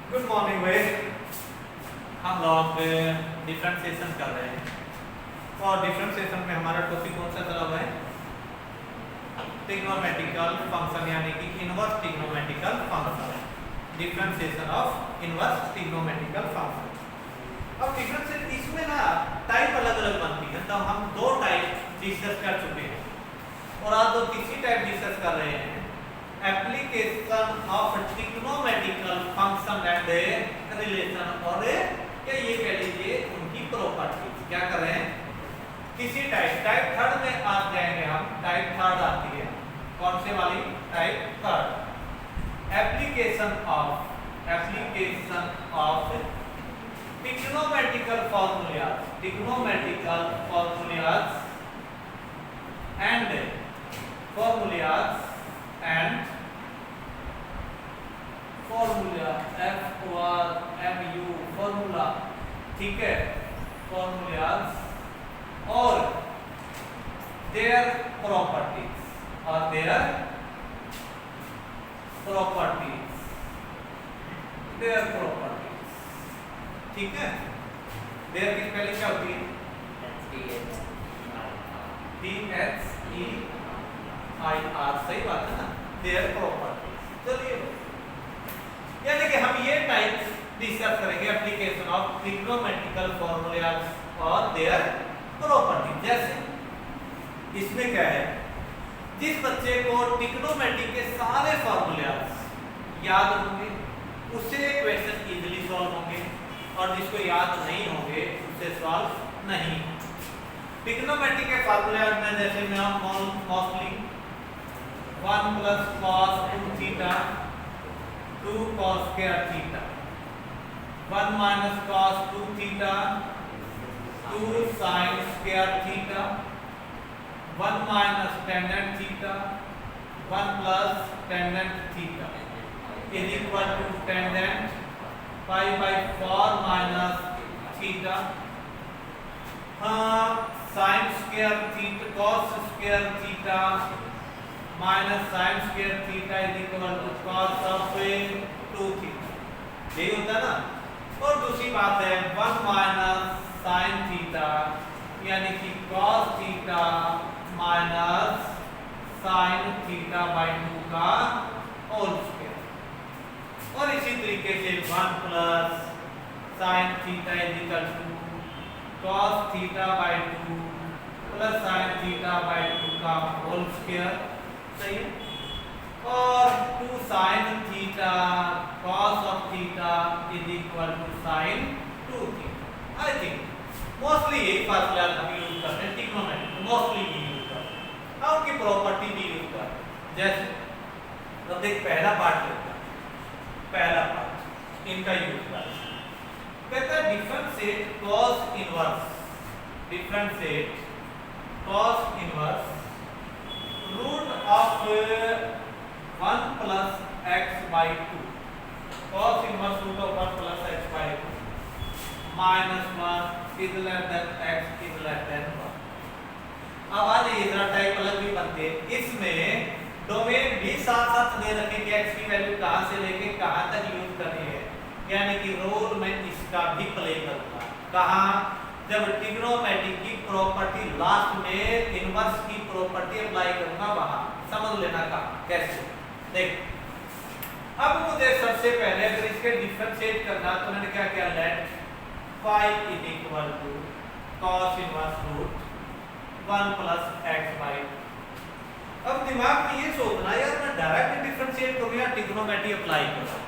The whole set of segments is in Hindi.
गुड मॉर्निंग भाई। हम लोग डिफरेंशिएशन कर रहे हैं और डिफरेंशिएशन में हमारा टॉपिक कौन सा चला हुआ है? ट्रिग्नोमेट्रिकल फंक्शन यानी कि inverse trigonometrical function, differentiation of inverse trigonometrical function. अब डिफरेंशिएशन इसमें ना टाइप अलग अलग बनती है, तो हम दो टाइप डिस्कस कर चुके हैं और आज दो तीसरी टाइप डिस्कस कर रहे हैं, application of trigonometrical function and relation, और क्या ये कह लीजिए उनकी प्रॉपर्टीज। क्या कर रहे हैं? किसी टाइप थर्ड में आ जाएंगे हम। टाइप थर्ड आती है, कौन से वाली? Type third, application of trigonometrical formulas and formula formula, ठीक है, फॉर्मूलाज और देयर प्रॉपर्टीज, ठीक है। देयर की स्पेलिंग क्या होती है? THEIR, सही बात है ना, देयर प्रॉपर्टीज। चलिए, यानी कि हम ये टाइप डिस्कस करेंगे, एप्लीकेशन ऑफ ट्रिग्नोमेट्रिकल फॉर्मूलाज और देयर प्रॉपर्टी। जैसे इसमें क्या है, जिस बच्चे को ट्रिग्नोमेट्री के सारे फॉर्मूलाज याद होंगे उससे क्वेश्चन इजीली सॉल्व होंगे, और जिसको याद नहीं होंगे उससे सॉल्व नहीं। ट्रिग्नोमेट्री के फॉर्मूलाज में जैसे मैं mostly 1 + cos 2θ 2 cos square theta, 1 - cos 2θ 2 sin square theta, 1 - tan theta 1 + tan theta is equal to tan π/4 - theta, sin square theta cos square theta minus sin square theta is equal to cos of 2 theta, यही होता है ना। और दूसरी बात है 1 minus sin theta यानी कि cos theta minus sin theta by 2 का होल स्क्वायर, और इसी तरीके से 1 plus sin theta is equal to cos theta by 2 plus sin theta by 2 का होल स्क्वायर, सही है। और 2 sin theta cos of theta is equal to sin 2 theta. I think mostly यही फार्मूला हम यूज करते हैं ट्रिग्नोमेट्री, मोस्टली ये यूज करते हैं, और उनकी प्रॉपर्टी भी यूज करते हैं। जैसे तो देख पहला पार्ट लेते हैं, पहला पार्ट इनका यूज करते हैं। कहता है differentiate cos inverse root of 1 plus x/2, cos inverse root of 1 plus x/2 minus 1 is less than x is less than 1। अब आ जाइए जरा, टाइप अलग भी बनते हैं। इसमें डोमेन भी साथ साथ दे रखे कि x की वैल्यू कहां से लेके कहां तक यूज करनी है, यानी कि रोल में इसका भी प्ले करूंगा। कहां? जब ट्रिग्नोमेट्री की प्रॉपर्टी लास्ट में इनवर्स की प्रॉपर्टी अप्लाई करूंगा वहां, समझ लेना का कैसे। देख अब मुझे सबसे पहले अगर इसके डिफरेंशिएट करना तो मैंने क्या किया, let phi is equal to cos inverse root 1 plus x/2। अब दिमाग में ये सोचना, यार मैं डायरेक्ट डिफरेंशिएट करूं या ट्रिग्नोमेट्री अप्लाई करूं।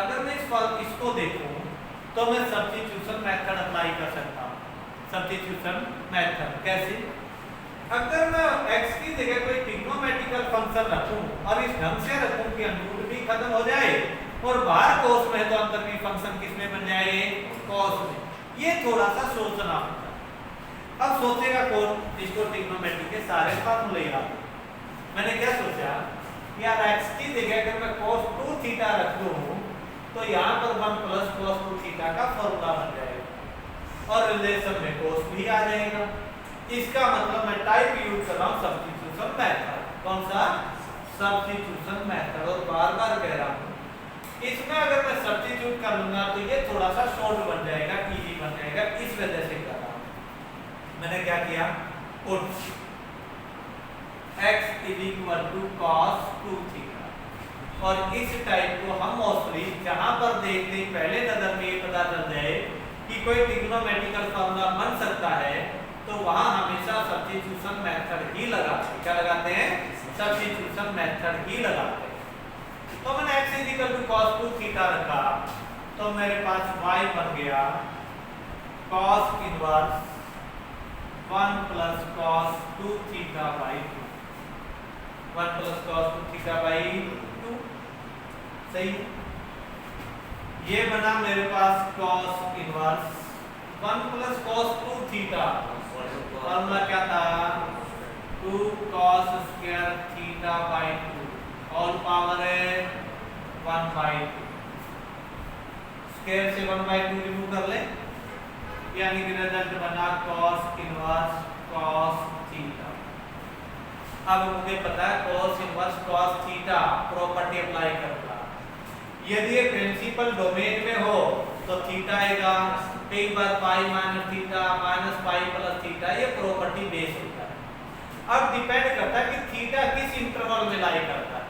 अगर मैं इसको देखूं तो मैं सब्स्टिट्यूशन मेथड अप्लाई कर सकता हूं। सब्स्टिट्यूशन मेथड कैसे? अगर मैं x की जगह कोई ट्रिग्नोमेट्रिकल फंक्शन रखूं और इस ढंग से रखूं कि रूट भी खत्म हो जाए और बाहर cos में है तो अंदर भी फंक्शन किस में बन जाए? cos में। ये थोड़ा सा सोचना होता है। अब सोचेगा कौन? जिसको ट्रिग्नोमेट्री के सारे फार्मूले याद। मैंने क्या सोचा, यार x की जगह अगर मैं cos 2 थीटा रख दूं तो यहाँ पर 1 plus cos 2 थीटा का फॉर्मूला बन जाएगा और रिलेशन में cos भी आ जाएगा। इसका मतलब मैं टाइप यूज कर रहा हूँ सब्स्टिट्यूशन मेथड। कौन सा? Substitution method. और बार बार कह रहा हूँ इसमें अगर मैं सब्स्टिट्यूट कर लूंगा तो ये थोड़ा सा शॉर्ट बन जाएगा, इजी बन जाएगा, इस वजह से कर रहा हूं। मैंने क्या किया, पुट x cos 2 थीटा, और इस टाइप को हम मोस्टली जहां पर देखते हैं पहले नजर में ये पता चल जाए कि कोई ट्रिग्नोमेट्रिकल फॉर्मूला बन सकता है तो वहां हमेशा सब्स्टिट्यूशन मेथड ही लगाते हैं। क्या लगाते हैं? सब्स्टिट्यूशन मेथड ही लगाते हैं। तो मैंने x cos 2 थीटा रखा तो मेरे पास y बन गया cos inverse 1 plus cos 2 theta by 2, 1 plus cos 2 theta by 2, सही। ये बना मेरे पास cos inverse 1 plus cos 2 theta, formula क्या था, 2 cos square theta by 2 all power है 1 बाई 2, स्क्वायर से 1 बाई 2 रिमूव कर ले, यानी कि रिजल्ट बना cos इनवर्स cos थीटा। अब मुझे पता है cos inverse cos theta property apply करूंगा। यदि ये प्रिंसिपल डोमेन में हो तो थीटा आएगा, कई बार pi minus theta minus pi plus theta, ये प्रॉपर्टी बेस होता है। अब डिपेंड करता है कि थीटा किस इंटरवल में लाई करता है।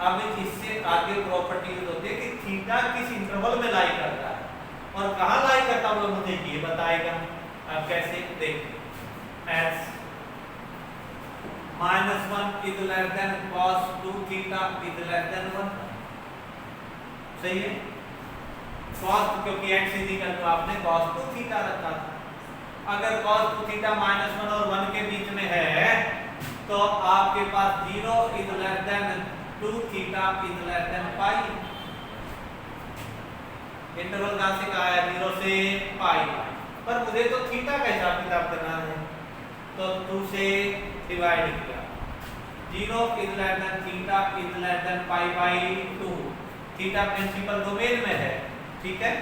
अब इससे आगे प्रॉपर्टी यूज होती है कि थीटा किस इंटरवल में लाई करता है और कहां लाई करता है वो मुझे ये बताएगा। अब कैसे देखते हैं, x -1 is less then cos 2 theta is less then 1, सही है। cos, क्योंकि x इक्वल तो आपने cos 2 थीटा रखा था। अगर cos 2 थीटा -1 और 1 के बीच में है तो आपके पास 0 is less then 2 theta is less than pi. Interval कहां से कहा है, 0 से पाई, पर मुझे तो थीटा का हिसाब किताब करना है तो 2 से डिवाइड किया, 0 is less than theta is less than pi by 2, theta principal domain में है, ठीक है।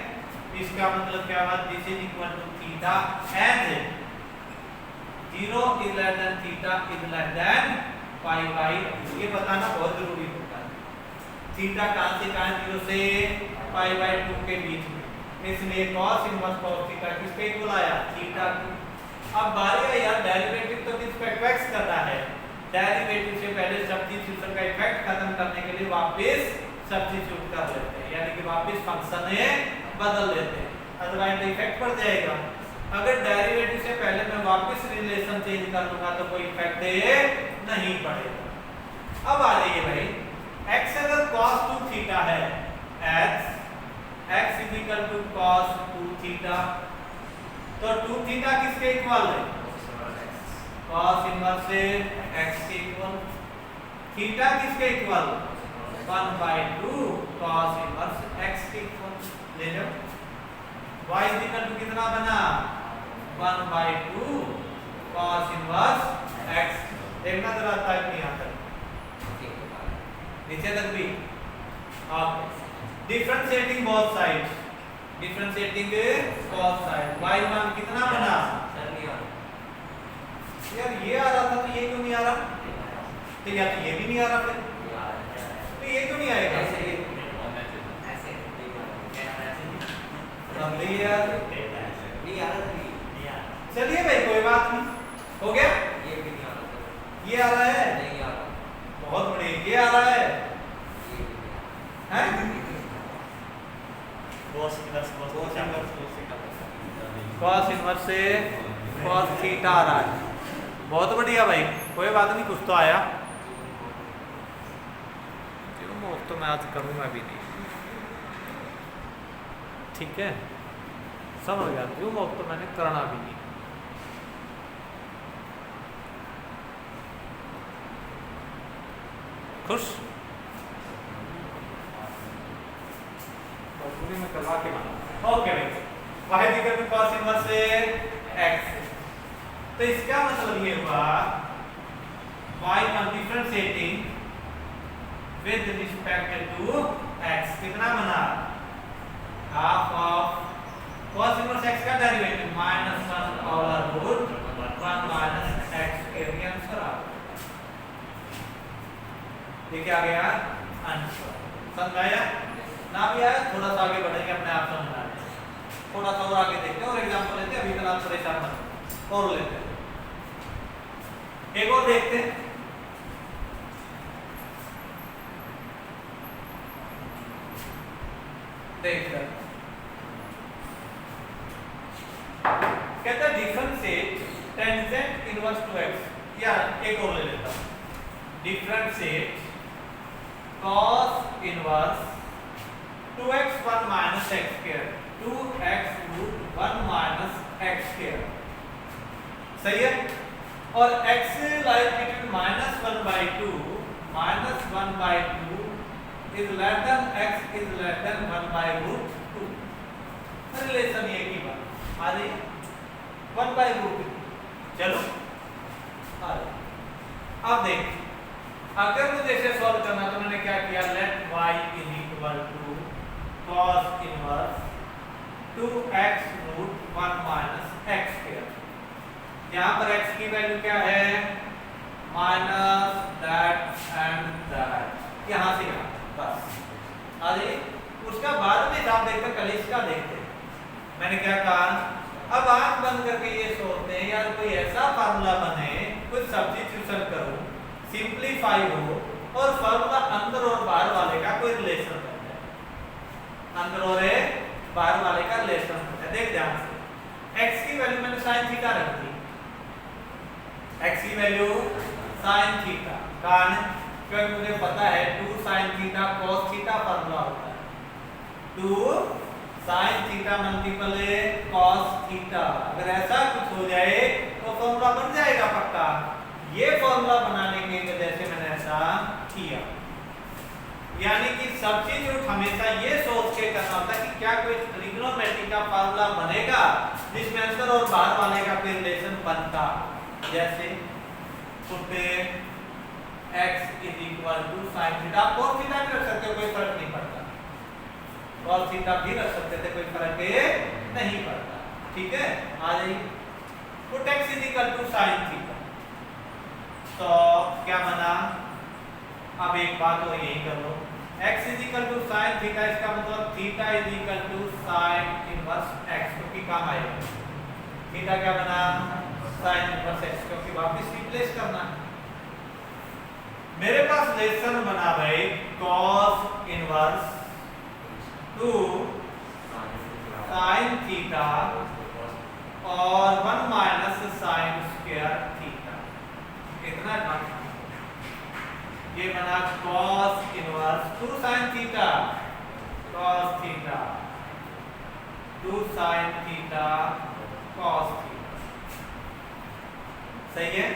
इसका मतलब क्या हुआ, this is equal to theta and 0 is less than theta is less than pi by, ये बताना बहुत जरूरी होता है। थीटा कहां से कहां, 0 से पाई बाई 2 के बीच में, इसलिए cos इनवर्स cos थीटा किसके इक्वल आया, थीटा। अब बारी है यार डेरिवेटिव तो किस पे इफेक्ट करना है, डेरिवेटिव से पहले सब्स्टिट्यूशन का इफेक्ट खत्म करने के लिए वापस सब्स्टिट्यूट कर लेते हैं, यानी कि वापस फंक्शन में बदल लेते हैं, अदरवाइज इफेक्ट पड़ जाएगा। अगर डेरिवेटिव से पहले मैं वापस रिलेशन चेंज कर लूंगा तो कोई इफेक्ट नहीं पड़ेगा। अब आ जाइए भाई, x अगर cos 2 थीटा है, x is equal to cos 2 theta, तो 2 थीटा किसके इक्वल है, cos इनवर्स से x के इक्वल, थीटा किसके इक्वल, 1/2 cos इनवर्स x के इक्वल, ले लो। y इज इक्वल टू कितना बना, 1/2 cos इनवर्स x, देखना जरा आता है नहीं आता, नीचे तक भी। अब differentiating both sides, differentiating both side, y मान कितना बना, यार ये आ रहा था तो ये क्यों नहीं आ रहा, तो या तो ये भी नहीं आ रहा फिर, तो ये क्यों नहीं आएगा, ऐसे यार नहीं आ रहा, चलिए भाई कोई बात नहीं, हो गया, ये भी नहीं आ रहा, ये आ रहा है, नहीं आ रहा, बहुत बढ़िया, ये आ रहा है, हैं cos इनवर्स से cos थीटा आ रहा है, बहुत बढ़िया भाई, कोई बात नहीं, कुछ तो आया, तो मैं आज करूँगा भी नहीं, ठीक है, समझ गया, क्यों तो मैंने करना भी नहीं। खुश, में करवा के माना, ओके भाई, y equal to cos inverse से x, तो इसका मतलब ये हुआ y का differentiating with respect to x, कितना बना, half of cos inverse x का derivative -1 power root 1 minus x के आंसर आ गया, ये क्या आ गया आंसर, समझ आया। थोड़ा सा आगे बढ़ेंगे अपने आप समझ आ जाएगा। थोड़ा सा और आगे देखते हैं और एग्जांपल लेते हैं, अभी तक आप परेशान मत हो। और लेते हैं, एक और देखते हैं। देखते हैं, कहता है differentiate tangent inverse two x. या एक और ले लेता हूं, differentiate cos inverse 2x 1 minus x square 2x root 1 minus x square. सही है। और x lies between -1/2 -1/2 is less than x is less than 1/√2। Relation ये की बात आ रही है 1/√2। चलो अब देख, अगर मुझे इसे सॉल्व करना तो मैंने क्या किया, let y is equal to cos inverse 2x root 1 minus x square. यहां पर x की वैल्यू क्या है, माइनस दैट एंड दैट, यहां से यहां बस आ जाइए। उसका बाद में आप देखते कल इसका देखते हैं। मैंने क्या कहा, अब आंख बंद करके ये सोचते हैं यार कोई ऐसा फार्मूला बने, कुछ सब्स्टिट्यूशन करो, सिंपलीफाई हो और फार्मूला अंदर और बाहर वाले का कोई रिलेशन बन जाए, अंदर और बाहर वाले का रिलेशन बन जाए। देख ध्यान से, x की वैल्यू मैंने sin थीटा रख दी, x की वैल्यू sin थीटा, कारण क्योंकि मुझे पता है 2 sin theta cos theta formula होता है, 2 sin theta multiple cos theta. अगर ऐसा कुछ हो जाए तो फार्मूला बन जाएगा पक्का। ये फार्मूला बनाने की वजह से मैंने ऐसा किया, यानी कि सब्स्टिट्यूट हमेशा ये सोच के करना होता है कि क्या कोई ट्रिग्नोमेट्री का फार्मूला बनेगा जिसमें अंदर और बाहर वाले का कोई रिलेशन बनता। जैसे put x is equal to sin theta, cos theta भी रख सकते हो, कोई फर्क नहीं पड़ता, cos थीटा भी रख सकते थे, कोई फर्क नहीं पड़ता। ठीक है, आ जाइए, put x is equal to sin theta, तो क्या बना, अब एक बात और यही कर लो, x is equal to sin theta, इसका मतलब theta is equal to sin inverse x, क्योंकि काम आएगा। थीटा क्या बना, sin इनवर्स x, क्योंकि वापस रिप्लेस करना है। मेरे पास रिलेशन बना भाई cos इनवर्स 2 sin थीटा और 1 माइनस sin स्क्वायर थीटा, कितना है, ये बना cos inverse 2 sin theta cos theta 2 sin theta cos theta. सही है।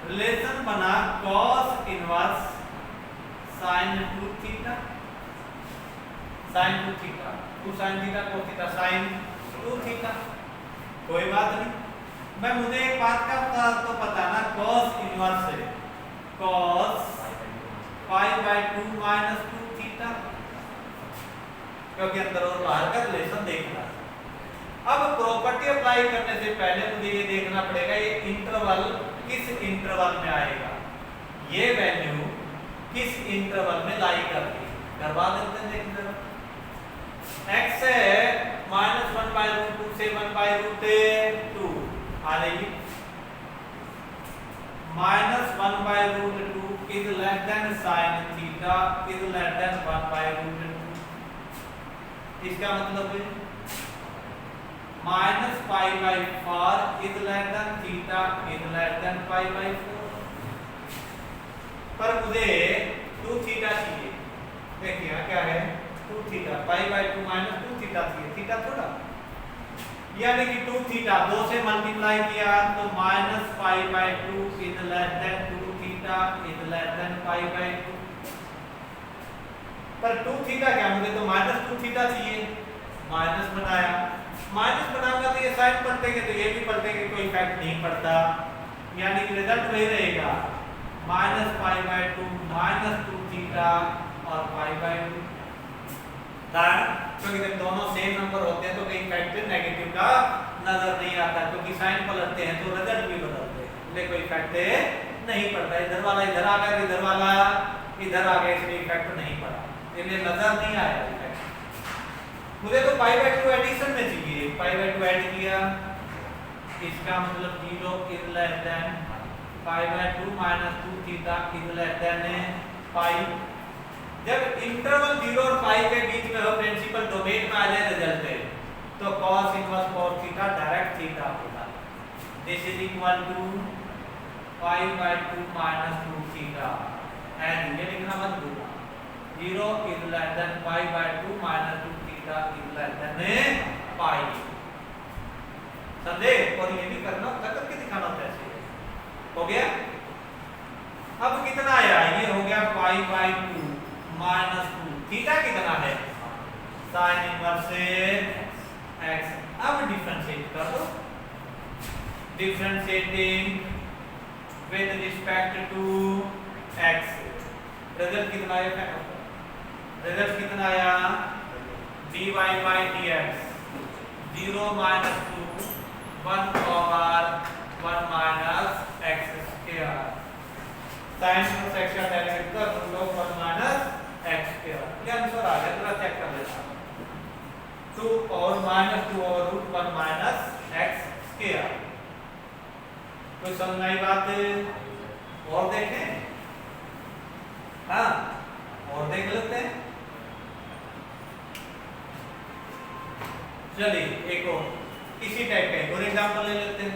रिलेशन बना cos inverse sin 2 theta sin 2 theta 2 sin theta cos theta sin 2 theta. कोई बात नहीं, मैं मुझे एक बात का तो पता ना, cos इनवर्स है cos π/2 माइनस 2 थीटा, क्योंकि अंदर और बाहर का रिलेशन देखना। अब प्रॉपर्टी अप्लाई करने से पहले मुझे ये देखना पड़ेगा ये इंटरवल किस इंटरवल में आएगा, ये वैल्यू किस इंटरवल में लाई करती है। करवा देते हैं, देखते हैं। x है -1/√2 से 1/√2 आ रही, -1/√2 is less than sin theta is less than 1/√2। इसका मतलब है -π/4 is less than theta is less than π/4। पर मुझे 2 थीटा चाहिए, देखिए क्या है 2 थीटा, π/2 माइनस 2 थीटा चाहिए, थीटा थोड़ा, यानी कि 2 थीटा 2 से मल्टीप्लाई किया तो -π/2 is less than 2 theta is less than π/2। पर 2 थीटा क्या, मुझे तो -2 थीटा चाहिए, माइनस बनाया, माइनस बनाऊंगा तो ये साइन पलटेंगे तो ये भी पलटेंगे, कोई इफेक्ट नहीं पड़ता, यानी कि रिजल्ट वही रहेगा -π/2 -2 थीटा और π/2। क्योंकि जब दोनों सेम नंबर होते हैं तो कहीं इफेक्ट नेगेटिव का नजर नहीं आता, क्योंकि साइन पलटते हैं तो रिजल्ट भी बदलते हैं, इसलिए कोई इफेक्ट नहीं पड़ता। इधर वाला इधर आ गया, इधर वाला इधर आ गया, इसलिए इफेक्ट नहीं पड़ा, इसलिए नजर नहीं आया इफेक्ट। मुझे तो पाई बाय 2 एडिशन में चाहिए, पाई बाय 2 ऐड किया, इसका मतलब 0 is less than pi by 2 minus 2 theta is less than pi. जब इंटरवल 0 और पाई के बीच में हो, प्रिंसिपल डोमेन में आ जाए रिजल्ट है, तो cos inverse cos theta direct theta होगा। This is equal to pi by 2 minus 2 theta, and ये लिखना मत भूलना, 0 is less than pi by 2 minus 2 theta is less than pi. समझे? और ये भी करना करके दिखाना कैसे हो गया। अब कितना आया, ये हो गया पाई बाय 2 माइनस 2, थीटा कितना है साइन इनवर्स x। अब डिफरेंशिएट कर दो, differentiating with respect to x, result कितना आया, रिजल्ट कितना आया dy by dx 0 minus 2 1 over 1 minus x square, sin inverse x का डायरेक्ट कर root of 1 minus x square, ये आंसर आ गया। थोड़ा चेक कर लेता हूं, 2 और माइनस 2 और रूट 1 minus x square। कोई समझ आई बात? और देखें, हाँ और देख लेते हैं। चलिए एक और इसी टाइप का एक और एग्जाम्पल ले लेते हैं,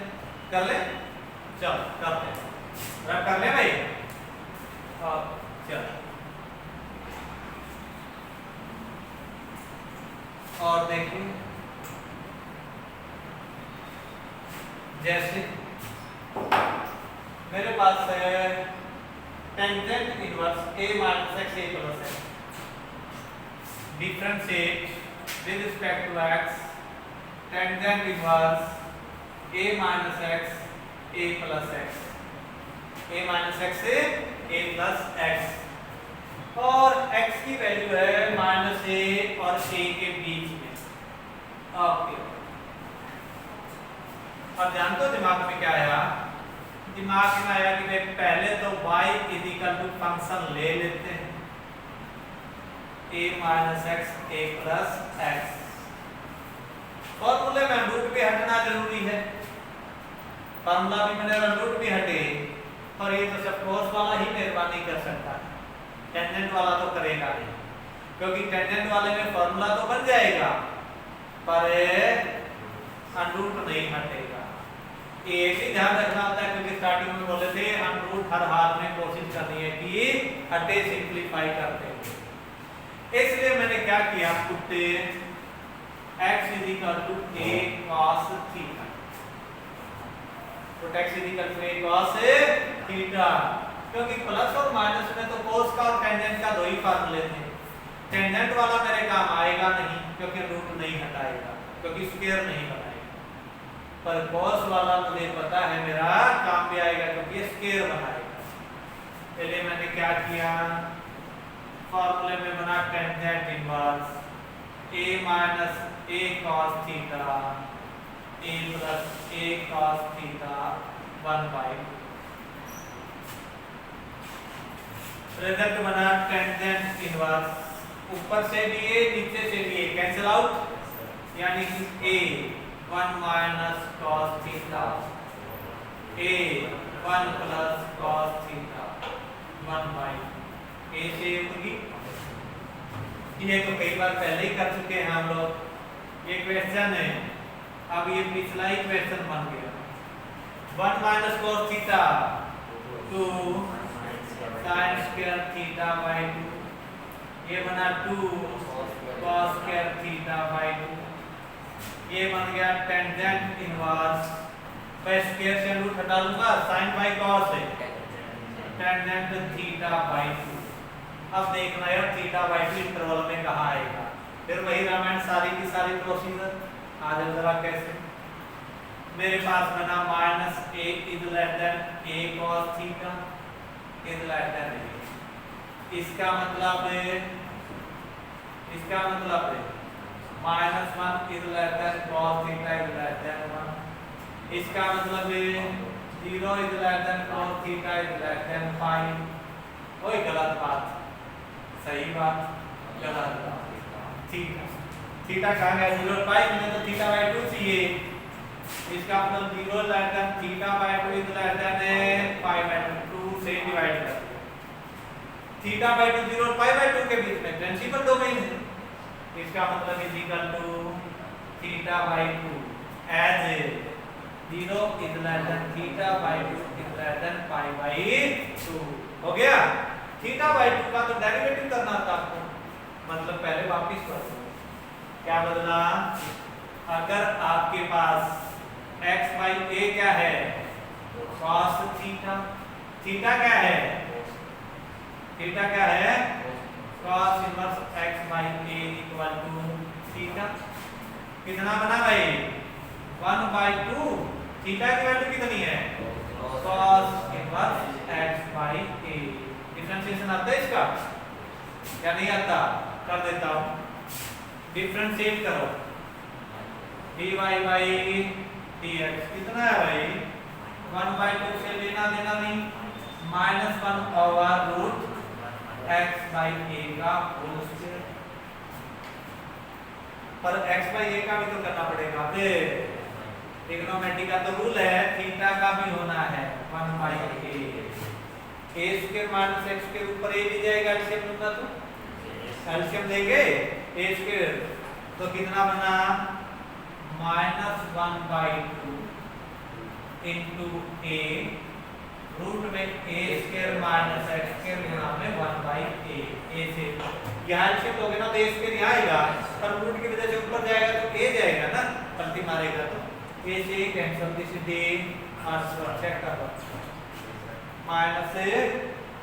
कर ले, चल करते हैं, रब कर ले भाई। चल और देखिए, जैसे मेरे पास है tangent inverse a minus x a plus x, differentiate with respect to x tangent inverse a minus x a plus x, a minus x से a plus x, और x की वैल्यू है माइनस a और a के बीच में। ओके, अब जानते हो दिमाग में क्या आया, दिमाग में आया कि भाई पहले तो y is equal to function ले लेते हैं a minus x a plus x, फॉर्मूले में रूट भी हटना जरूरी है, फॉर्मूला भी मेरा रूट भी हटे, और ये तो सब कोस वाला ही मेहरबानी कर सकता है, टेंजेंट वाला तो करेगा नहीं, क्योंकि टेंजेंट वाले में फॉर्मूला तो बन जाएगा पर अनरूट नहीं हटेगा। ये भी ध्यान रखना होता है, क्योंकि स्टार्टिंग में बोले थे अनरूट हर हाल में कोशिश करनी है कि हटे सिंपलीफाई करते हैं। इसलिए मैंने क्या किया, put x is equal to a cos theta, put x is equal to a cos theta, क्योंकि प्लस और माइनस में तो कोस का और टेंजेंट का दो ही फार्मूले थे, टेंजेंट वाला मेरे काम आएगा नहीं क्योंकि रूट नहीं हटाएगा, क्योंकि स्क्वायर नहीं बनाएगा, पर कोस वाला मुझे पता है मेरा काम भी आएगा क्योंकि स्क्वायर बनाएगा। पहले मैंने क्या किया, फार्मूले में बना tangent inverse a minus a cos theta a plus a cos theta 1 by 2, result बना टेंजेंट इनवर्स, ऊपर से भी a नीचे से भी a कैंसिल आउट, यानी कि a 1 minus cos theta a 1 plus cos theta 1 by a से होगी। ये तो कई बार पहले ही कर चुके हैं हम लोग, ये क्वेश्चन है, अब ये पिछला ही क्वेश्चन बन गया, 1 minus cos theta 2 sin square theta by 2, ये बना 2 cos square theta by 2, ये बन गया टेंजेंट इनवर्स, मैं स्क्वायर से रूट हटा लूंगा, sin by cos है टेंजेंट थीटा by 2। अब देखना है थीटा बाई 2 इंटरवल में कहाँ आएगा, फिर वही रामायण सारी की सारी प्रोसीजर आ जाए जरा कैसे। मेरे पास बना minus a is less then a cos theta is less then a, इसका मतलब है minus 1 is less then cos theta is less then 1, इसका मतलब है 0 is less then cos theta is less then 5। वही गलत बात, सही बात गलत बात, ठीक है थीटा कहाँ गया 0.5 में, तो थीटा बाई 2 चाहिए। इसका मतलब 0 less than theta by 2 is less than pi by 2 से डिवाइड कर दिया। थीटा बाई 2 0 और पाई बाई 2 के बीच में प्रिंसिपल डोमेन है, इसका मतलब is equal to theta by 2 as 0 is less than theta by 2 is less than pi by 2 हो गया। थीटा बाई 2 का तो डेरिवेटिव करना था आपको, मतलब पहले वापस कर दो। क्या बदला, अगर आपके पास x बाई a क्या है cos थीटा, थीटा क्या है, थीटा क्या है cos inverse x by a equal to theta. कितना बना भाई 1 बाई 2, थीटा की वैल्यू कितनी है cos inverse x by a। Differentiation आता है इसका क्या नहीं आता, कर देता हूं। डिफरेंशिएट करो dy बाई dx कितना है भाई 1 बाई 2 से लेना देना नहीं, minus 1 over root x by a का होल स्क्वायर। पर x बाई a का भी तो करना पड़ेगा, ट्रिग्नोमेट्री का तो रूल है थीटा का भी होना है 1 by a square minus x square ऊपर a भी जाएगा, एलसीएम लूंगा तो एलसीएम देंगे a स्क्वायर, तो कितना बना minus 1 by 2 into a root में a square minus x square गुणा में 1 बाई a से यहाँ शिफ्ट हो गया ना, तो a स्क्वायर यहाँ आएगा, पर रूट की वजह से ऊपर जाएगा तो a जाएगा ना, पलटी मारेगा तो a से cancel, this is the answer. Check कर लो माइनस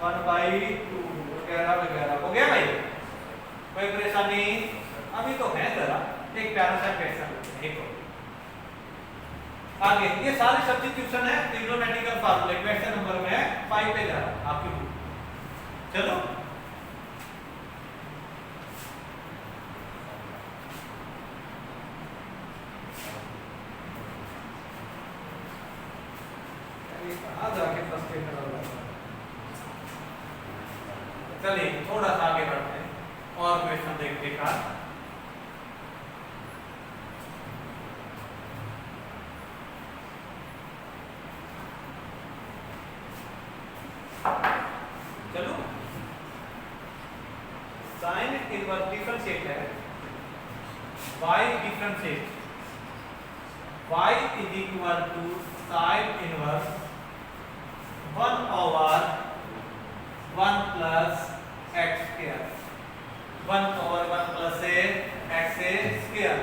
1 बाई 2 वगैरह वगैरह हो गया भाई, कोई परेशानी अभी तो है जरा एक प्यारा सा क्वेश्चन देखो आगे। ये सारी सब्स्टिट्यूशन है ट्रिग्नोमेट्रिकल फार्मूले, क्वेश्चन नंबर में 5 पे जा रहा आपकी बुक। चलो कहां जाके फ्रस्ट्रेट हो रहा है, चलिए थोड़ा सा आगे बढ़ते हैं और क्वेश्चन देखते का। चलो साइन इनवर्स डिफरेंशिएट है y differentiate y is equal to sine inverse 1 over 1 plus x square, 1 over 1 plus x square.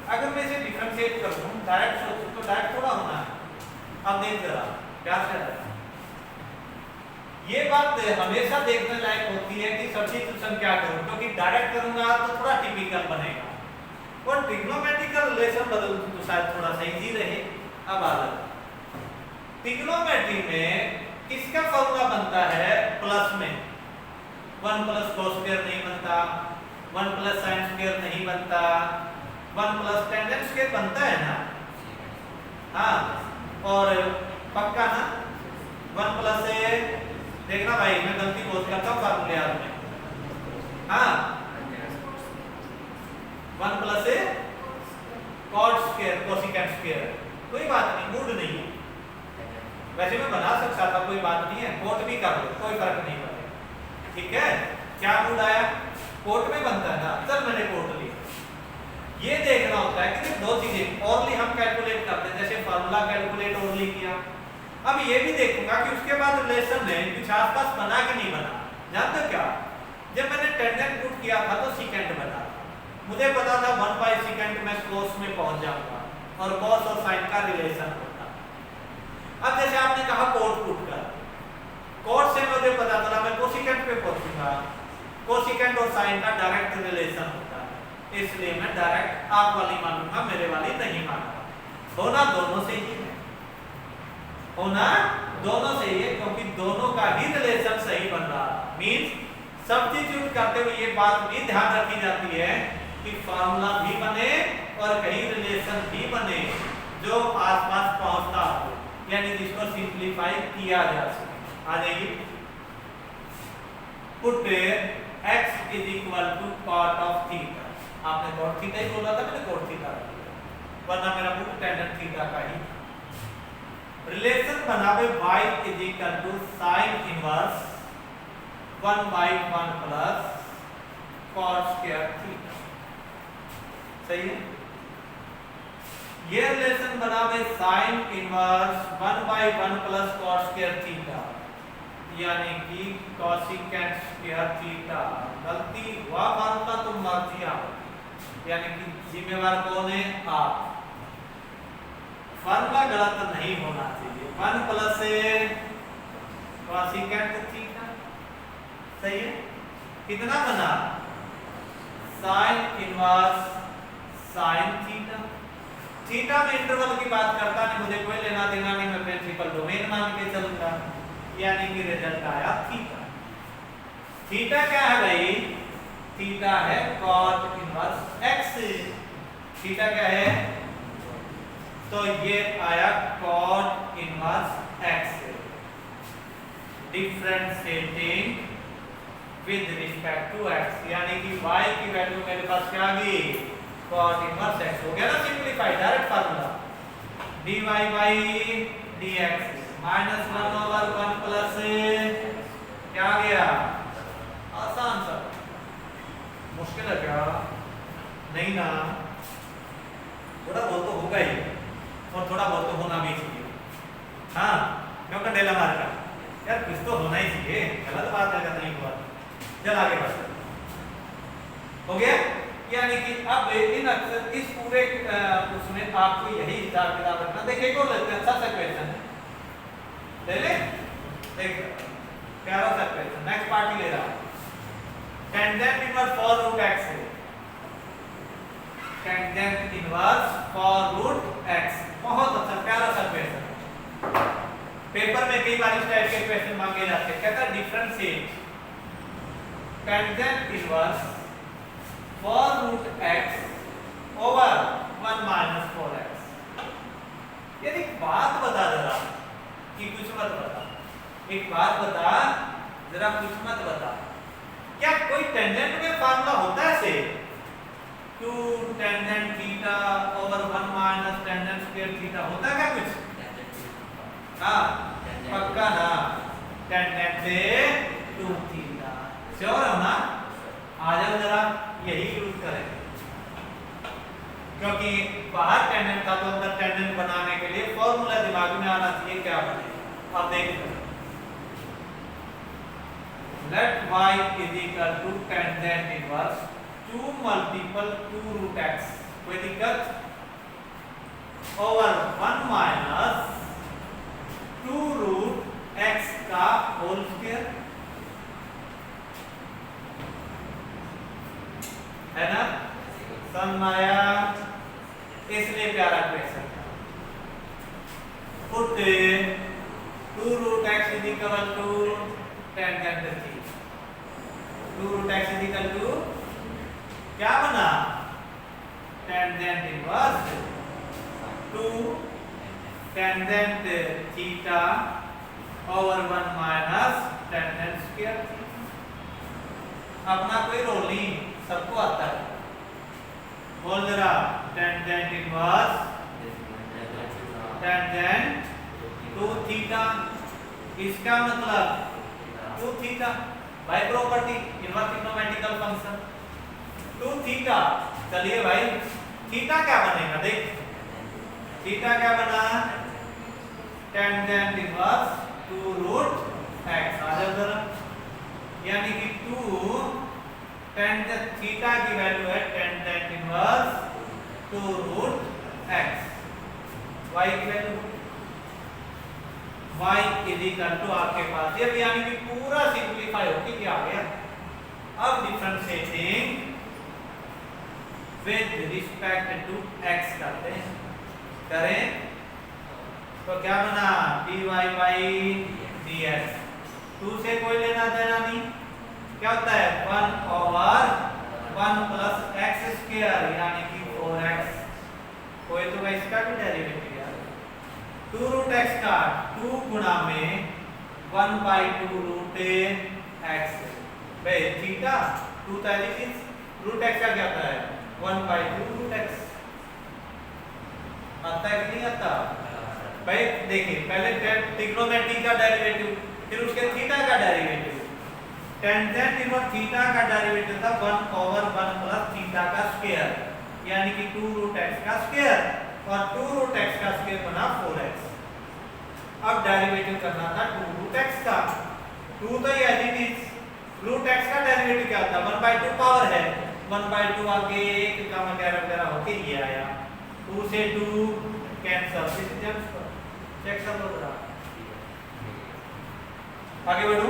अगर मैं इसे डिफरेंशिएट करूं डायरेक्ट सोचूं तो डायरेक्ट थोड़ा होना है। अब देख जरा क्या कर रहा है, ये बात हमेशा देखने लायक होती है कि सब्स्टिट्यूशन क्या करूं, क्योंकि डायरेक्ट करूंगा तो थोड़ा टिपिकल बनेगा, और ट्रिग्नोमेट्रिकल रिलेशन बदल तो शायद थोड़ा सा इजी रहे। अब अलग ट्रिग्नोमेट्री में किसका फॉर्मूला बनता है प्लस में, 1 प्लस cos स्क्वायर नहीं बनता, 1 प्लस sin स्क्वायर नहीं बनता, 1 प्लस टेंजेंट स्क्वायर बनता है ना, हाँ और पक्का ना 1 प्लस देखना भाई मैं गलती बहुत करता हूँ फार्मूले याद में, हाँ 1 plus cot square cosecant square, कोई बात नहीं मूड नहीं है, वैसे मैं बना सकता था कोई बात नहीं है, कोट भी कर लो कोई फर्क नहीं पड़ेगा, ठीक है। क्या मूड आया कोट में बनता है ना, चल मैंने कोट लिया। ये देखना होता है कि दो चीजें ओरली हम कैलकुलेट करते हैं, जैसे फार्मूला कैलकुलेट ओरली किया, अब ये भी देखूंगा कि उसके बाद रिलेशन ने कुछ आसपास बना कि नहीं बना। जानते हो क्या, जब मैंने टेंजेंट पुट किया था तो सीकेंट बना, मुझे पता था 1 बाई सीकेंट में कोस में पहुंच जाऊंगा और कॉस और साइन का रिलेशन होता। अब जैसे आपने कहा कोट पुट कर, कोट से मुझे पता चला मैं कोसिकेंट पे पहुंचूंगा, कोसिकेंट और साइन का डायरेक्ट रिलेशन होता है, इसलिए मैं डायरेक्ट आप वाली मानूंगा, मेरे वाली नहीं मानूंगा। होना दोनों से ही है, होना दोनों से ही है, क्योंकि दोनों का ही रिलेशन सही बन रहा है। मींस सब्स्टिट्यूट करते हुए ये बात भी ध्यान रखी जाती है कि फार्मूला भी बने और कहीं रिलेशन भी बने जो आसपास पहुंचता हो, यानी जिसको सिंपलीफाई किया जा सके। आ जाइए, put x is equal to cot of theta आपने cot थीटा ही बोला था, मैंने cot थीटा रख दिया, वरना मेरा बुक टेंजेंट थीटा का ही। रिलेशन बनावे y is equal to sine inverse 1/1 plus cos square theta. सही है। ये रिलेशन बनावे sine inverse 1/1 plus cos square theta, यानी कि कोसिकेंट स्क्वायर थीटा। गलती हुआ फार्मूला तो मर्जी आप, यानी कि जिम्मेवार कौन है? आप। फार्मूला गलत नहीं होना चाहिए। 1 प्लस कोसिकेंट थीटा, सही है। कितना बना? Sine inverse sine theta. Theta में इंटरवल की बात करता नहीं, मुझे कोई लेना देना नहीं, मैं प्रिंसिपल डोमेन मान के चलूंगा, यानी कि रिजल्ट आया थीटा। थीटा क्या है भाई? थीटा है cot इनवर्स x। थीटा क्या है? तो ये आया cot inverse x, differentiating with respect to x, यानी कि y की वैल्यू मेरे पास क्या आ गई? cot इनवर्स x हो गया ना, simplify, direct formula dy by dx minus 1/1 plus क्या आ गया? आसान सा। मुश्किल है क्या? नहीं ना, थोड़ा बहुत तो होगा ही, और थोड़ा बहुत तो होना भी चाहिए। हाँ, क्योंकि डेला मार का यार कुछ तो होना ही चाहिए, गलत बात है नहीं हुआ। चल आगे बढ़ते हो गया। यानी कि अब इन अक्सर इस पूरे उसमें आपको यही हिसाब किताब रखना। देखिए को लेते हैं, अच्छा सा क्वेश्चन है, ले ले, देख प्यारा सा क्वेश्चन। नेक्स्ट पार्टी ले रहा हूं, tangent inverse four root x है, tangent inverse four root x। बहुत अच्छा प्यारा सा क्वेश्चन, पेपर में कई बार इस टाइप के क्वेश्चन मांगे जाते हैं। कहता है differentiate tangent inverse four root x over 1 minus 4x। यार एक बात बता जरा, कि कुछ मत बता, एक बात बता जरा, कुछ मत बता, क्या कोई टेंजेंट में फार्मूला होता है ऐसे? 2 tangent theta over 1 minus tangent square theta, होता है क्या कुछ? हाँ पक्का ना, टेंजेंट से 2 थीटा। श्योर हो ना? आ जाओ जरा, यही यूज करेंगे, क्योंकि बाहर टेंजेंट था तो अंदर टेंजेंट बनाने के लिए फॉर्मूला दिमाग में आना चाहिए, क्या बने। अब देखो, let y is equal to tangent inverse 2 multiple 2 root x, कोई दिक्कत? ओवर 1 माइनस 2 रूट x का होल स्क्वायर, है ना? समझ आया? इसलिए प्यारा question. Put 2 root x is equal to tangent theta. 2 root x is equal to क्या बना? Tangent inverse 2 tangent theta over 1 minus tangent square theta. अपना कोई रोल नहीं, सबको आता है। बोल जरा, टेंजेंट इनवर्स टेंजेंट 2 थीटा, इसका मतलब 2 theta by property inverse trigonometrical function 2 theta. चलिए भाई, थीटा क्या बनेगा? देख थीटा क्या बना? Tangent inverse 2 root x। आ जाओ जरा, यानी कि 2 टेंजेंट थीटा की वैल्यू है tangent inverse 2 root x, y की value y is equal to आपके पास ये, यानी कि पूरा सिंपलीफाई होके क्या आ गया? अब differentiating with respect to x करते हैं, करें तो क्या बना? dy by dx। 2 से कोई लेना देना नहीं, क्या होता है? 1 ओवर 1 प्लस x स्क्वायर, यानी कि 4x। कोई तो इसका भी डेरिवेटिव यार, 2 रूट x का 2 गुणा में 1/2 रूट x। भाई थीटा 2 36 रूट एक्स का क्या आता है 1/2 रूट एक्स। आता है कि नहीं आता भाई? देखिए पहले ट्रिग्नोमेट्री का डेरिवेटिव, फिर उसके थीटा का डेरिवेटिव। टेंजेंट इनवर्स थीटा का डेरिवेटिव था 1/1 प्लस थीटा का स्क्वायर, यानी कि 2 रूट एक्स का स्क्वायर, और 2 रूट एक्स का स्क्वायर बना 4x। अब डेरिवेटिव करना था 2 रूट एक्स का। 2 तो ये as it is, root x का डेरिवेटिव क्या था 1/2 पावर है, 1/2 आगे 1 का वगैरह होके ये आया, 2 से 2 cancel, this is just check सब हो रहा। आगे बढ़ो।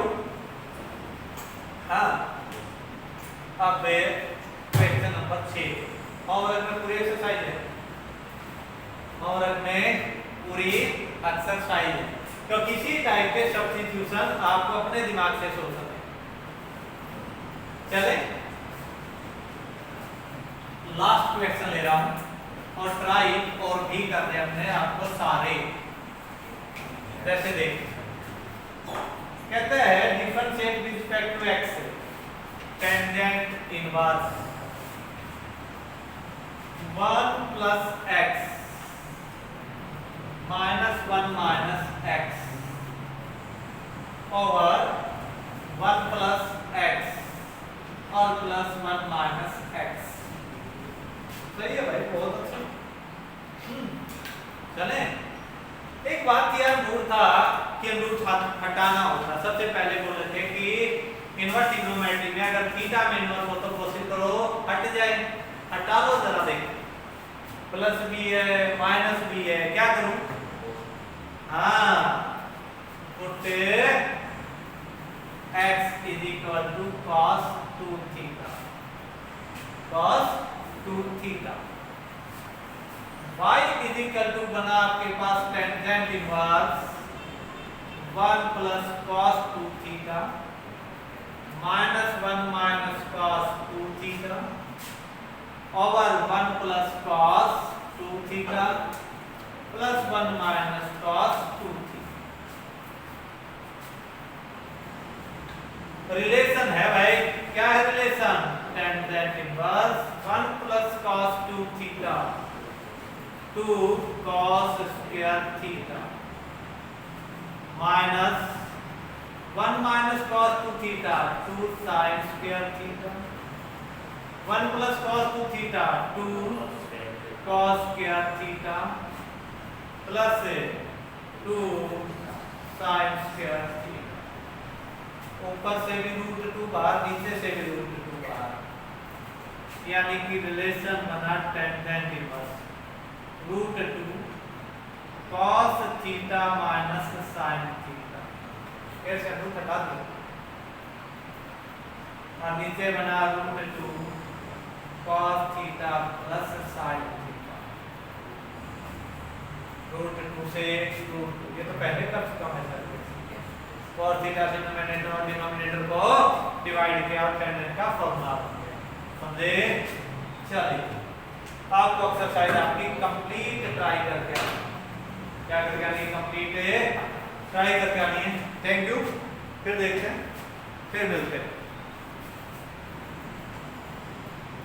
हाँ, अब क्वेश्चन नंबर 6 होमवर्क में पूरी एक्सरसाइज है, होमवर्क में पूरी एक्सरसाइज है, तो किसी टाइप के सब्स्टिट्यूशन आपको अपने दिमाग से सोच सके। चले लास्ट क्वेश्चन ले रहा हूं और ट्राई और भी करने अपने आपको सारे। जैसे देख कहते हैं differentiate with respect to x, tangent inverse 1 plus x minus 1 minus x over 1 plus x और प्लस 1 माइनस एक्स। सही है भाई, बहुत अच्छा। चले एक बात यार मूल था कि रूट हटाना होता। सबसे पहले बोले थे कि इनवर्स ट्रिग्नोमेट्री में अगर थीटा में इनवर्स हो तो कोशिश करो हट जाए, हटा लो जरा देख, प्लस भी है माइनस भी है, क्या करूं? हाँ, put x is equal to cos 2 theta, cos 2 theta. y is equal to बना आपके पास tangent inverse 1 plus cos 2 theta minus 1 minus cos 2 theta over 1 plus cos 2 theta plus 1 minus cos 2 theta. Relation है भाई, क्या है relation? Tangent inverse 1 plus cos 2 theta 2 cos square theta minus 1 minus cos 2 theta 2 sin square theta 1 plus cos 2 theta 2 cos square theta plus 2 sin square theta. ऊपर से भी √2 बाहर, नीचे से भी √2 बाहर, यानी कि रिलेशन बना tangent inverse √2 cos theta minus sin theta. कैसे रूट हटा दो और नीचे बना √2 cos theta plus sin theta. √2 से √2, ये तो पहले कर चुका मैं सर। cos थीटा से न्यूमरेटर और डिनोमिनेटर को डिवाइड किया, टेंजेंट का फॉर्मूला बन गया। समझे? चलिए आपको एक्सरसाइज आपकी कंप्लीट ट्राई करके आनी, क्या करके आनी? कंप्लीट ट्राई करके आनी है। थैंक यू, फिर देखते हैं, फिर मिलते हैं।